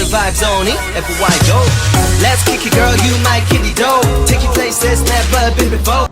the vibes on it, everywhere I go. Let's kick it girl, you might kill it though. Take you places never been before.